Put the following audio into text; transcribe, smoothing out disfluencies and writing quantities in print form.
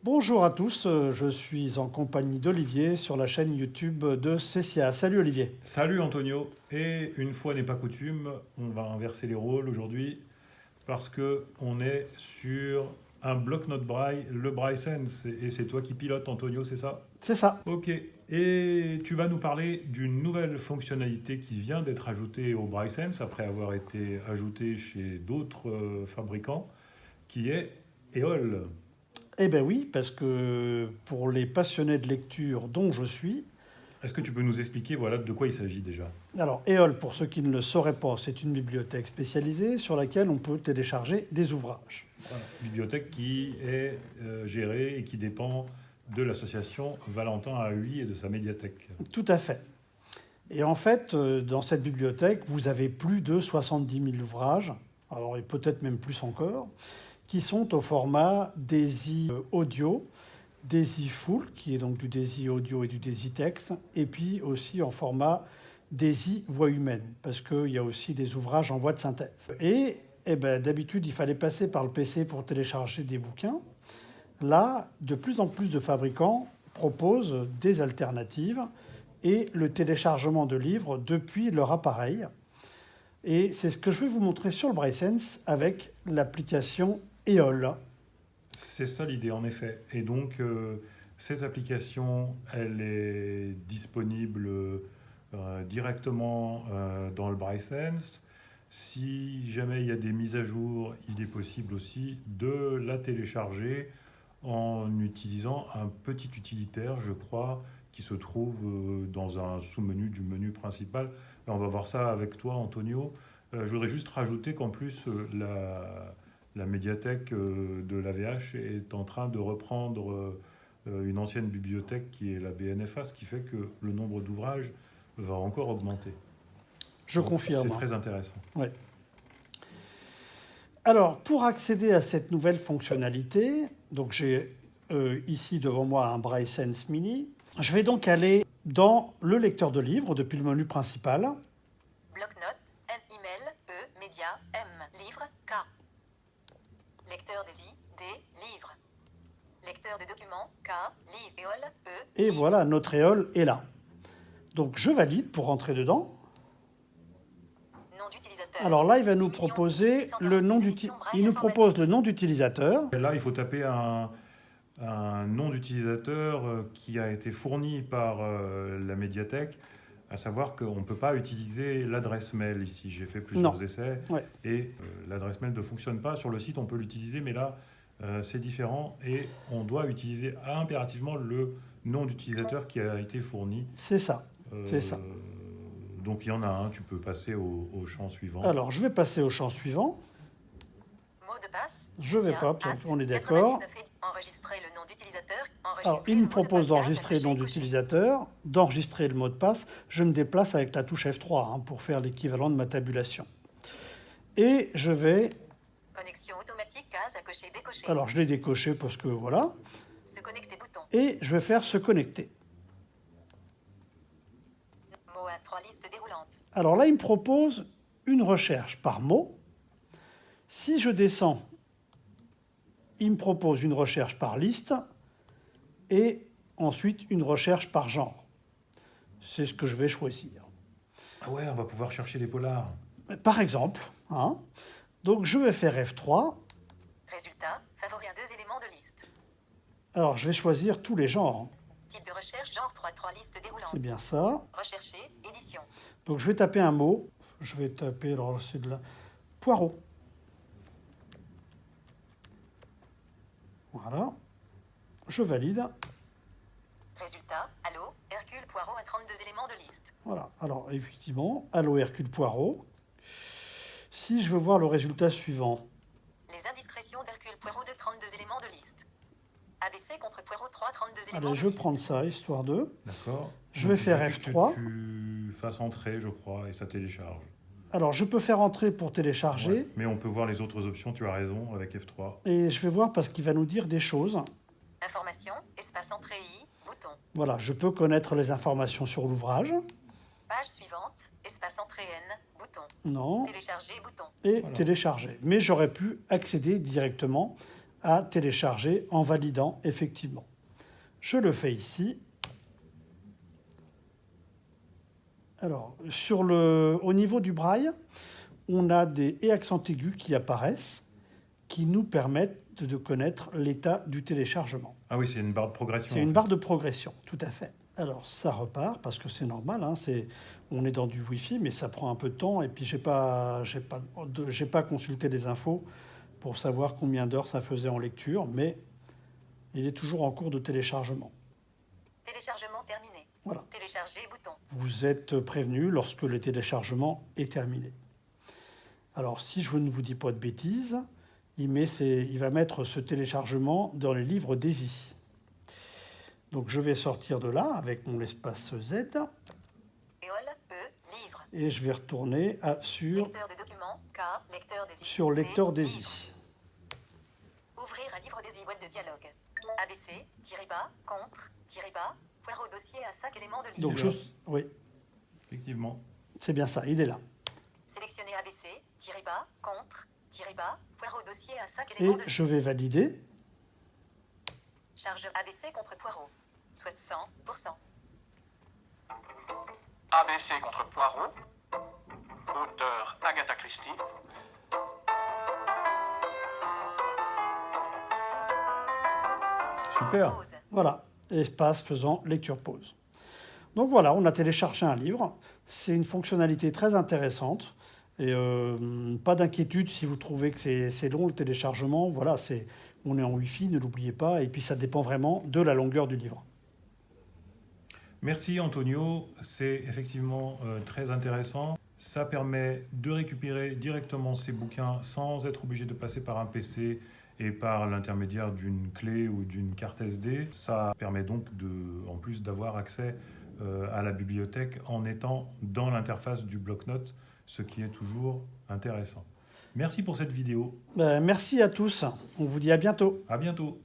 Bonjour à tous, je suis en compagnie d'Olivier sur la chaîne YouTube de Cessia. Salut Olivier. Salut Antonio, et une fois n'est pas coutume, on va inverser les rôles aujourd'hui parce que on est sur un bloc-notes Braille, le Braille Sense, et c'est toi qui pilotes Antonio, c'est ça? C'est ça. Ok, et tu vas nous parler d'une nouvelle fonctionnalité qui vient d'être ajoutée au Braille Sense après avoir été ajoutée chez d'autres fabricants, qui est EOL. Eh bien oui, parce que pour les passionnés de lecture dont je suis, Est-ce que tu peux nous expliquer voilà, de quoi il s'agit déjà? alors EOL, pour ceux qui ne le sauraient pas, c'est une bibliothèque spécialisée sur laquelle on peut télécharger des ouvrages. Voilà. Bibliothèque qui est gérée et qui dépend de l'association Valentin A8 et de sa médiathèque. Tout à fait. Et en fait, dans cette bibliothèque, vous avez plus de 70 000 ouvrages, alors et peut-être même plus encore, qui sont au format DAISY audio, DAISY Full, qui est donc du DAISY audio et du DAISY texte, et puis aussi en format DAISY voix humaine, parce qu'il y a aussi des ouvrages en voix de synthèse. Et d'habitude, il fallait passer par le PC pour télécharger des bouquins. Là, de plus en plus de fabricants proposent des alternatives et le téléchargement de livres depuis leur appareil. Et c'est ce que je vais vous montrer sur le Braille Sense avec l'application EOL. C'est ça l'idée en effet. Et donc cette application, elle est disponible directement dans le Braille Sense. Si jamais il y a des mises à jour, il est possible aussi de la télécharger en utilisant un petit utilitaire, je crois, qui se trouve dans un sous-menu du menu principal. Et on va voir ça avec toi, Antonio. Je voudrais juste rajouter qu'en plus, la médiathèque de l'AVH est en train de reprendre une ancienne bibliothèque qui est la BNFA, ce qui fait que le nombre d'ouvrages va encore augmenter. Je Donc, confirme. c'est très intéressant. Ouais. Alors, pour accéder à cette nouvelle fonctionnalité, donc j'ai ici devant moi un Braille Sense Mini. Je vais donc aller dans le lecteur de livres depuis le menu principal. Bloc-notes, N, email, E, média, M, livre, K. Lecteur des I, D, livre. Lecteur de documents, K, livre, éole, E. Et livre. voilà, notre éole est là. Donc je valide pour rentrer dedans. Nom d'utilisateur. Alors là, il va nous 10 proposer 646 le nom éditions Braille il nous informatique. propose le nom d'utilisateur. Et là, il faut taper un nom d'utilisateur qui a été fourni par la médiathèque, à savoir qu'on ne peut pas utiliser l'adresse mail ici. J'ai fait plusieurs Non. essais Ouais. et l'adresse mail ne fonctionne pas. Sur le site, on peut l'utiliser, mais là, c'est différent et on doit utiliser impérativement le nom d'utilisateur qui a été fourni. C'est ça. Euh, C'est ça. Donc il y en a un, tu peux passer au champ suivant. Alors, je vais passer au champ suivant. Mot de passe. Je vais pas, acte, on est d'accord. 99 enregistrer le nom d'utilisateur. Alors, il me propose d'enregistrer le nom d'utilisateur, d'enregistrer le mot de passe. Je me déplace avec la touche F3 pour faire l'équivalent de ma tabulation. Et je vais... Connexion automatique, case à cocher, décocher. Alors, je l'ai décoché parce que voilà. Se connecter bouton. Et je vais faire se connecter. Mot à 3 listes déroulantes. Alors là, il me propose une recherche par mot. Si je descends, il me propose une recherche par liste et ensuite une recherche par genre. C'est ce que je vais choisir. Ah ouais, on va pouvoir chercher les polars. Par exemple, donc je vais faire F3. Résultat, favori à 2 éléments de liste. Alors je vais choisir tous les genres. Type de recherche, genre 3 listes déroulantes. C'est bien ça. Rechercher, édition. Donc je vais taper un mot. Je vais taper, alors c'est de la... poireau. Voilà. Je valide. Résultat, Allo, Hercule Poirot à 32 éléments de liste. Voilà. Alors effectivement, Allo Hercule Poirot. Si je veux voir le résultat suivant, Les indiscrétions d'Hercule Poirot de 32 éléments de liste. ABC contre Poirot 3, 32 éléments allez, de je vais liste. prendre ça, histoire de... D'accord. Je vais Donc, il faire suffit F3. Que tu fasses entrer, je crois, et ça télécharge. Alors, je peux faire entrer pour télécharger, Ouais. Mais on peut voir les autres options, tu as raison, avec F3. et je vais voir parce qu'il va nous dire des choses. Information, espace entrée I, bouton. Voilà, je peux connaître les informations sur l'ouvrage. Page suivante, espace entrée N, bouton. Non. Télécharger, bouton. Et Voilà. télécharger. Mais j'aurais pu accéder directement à télécharger en validant effectivement. Je le fais ici. Alors, au niveau du braille, on a des et accents aigus qui apparaissent, qui nous permettent de connaître l'état du téléchargement. Ah oui, c'est une barre de progression. C'est une barre de progression, tout à fait. Alors, ça repart, parce que c'est normal, hein, on est dans du Wi-Fi, mais ça prend un peu de temps, et puis j'ai pas consulté les infos pour savoir combien d'heures ça faisait en lecture, mais il est toujours en cours de téléchargement. Téléchargement terminé. Voilà. Télécharger bouton. Vous êtes prévenu lorsque le téléchargement est terminé. Alors, si je ne vous dis pas de bêtises, il va mettre ce téléchargement dans les livres DAISY. Donc, je vais sortir de là avec mon espace Z Éole, livre. et je vais retourner sur Lecteur de documents, K, lecteur des sur lecteur livre. DAISY. Ouvrir un livre DAISY, boîte de dialogue. ABC, tiré-bas, contre, tiré-bas, poireau dossier à 5 éléments de liste. Donc, oui, Effectivement. c'est bien ça, il est là. Sélectionner ABC, tiré-bas, contre, tiré-bas, poireau dossier à 5 Et éléments de liste. je vais valider. Charge ABC contre poireau. Soit 100%. ABC contre Poirot. Auteur Agatha Christie. Super. Pause. Voilà, espace faisant lecture-pause. Donc voilà, on a téléchargé un livre. C'est une fonctionnalité très intéressante. Et pas d'inquiétude si vous trouvez que c'est long le téléchargement. Voilà, on est en Wi-Fi, ne l'oubliez pas. Et puis ça dépend vraiment de la longueur du livre. Merci Antonio, c'est effectivement très intéressant. Ça permet de récupérer directement ces bouquins sans être obligé de passer par un PC et par l'intermédiaire d'une clé ou d'une carte SD. Ça permet donc en plus d'avoir accès à la bibliothèque en étant dans l'interface du bloc-notes, ce qui est toujours intéressant. Merci pour cette vidéo. Merci à tous. On vous dit à bientôt. À bientôt.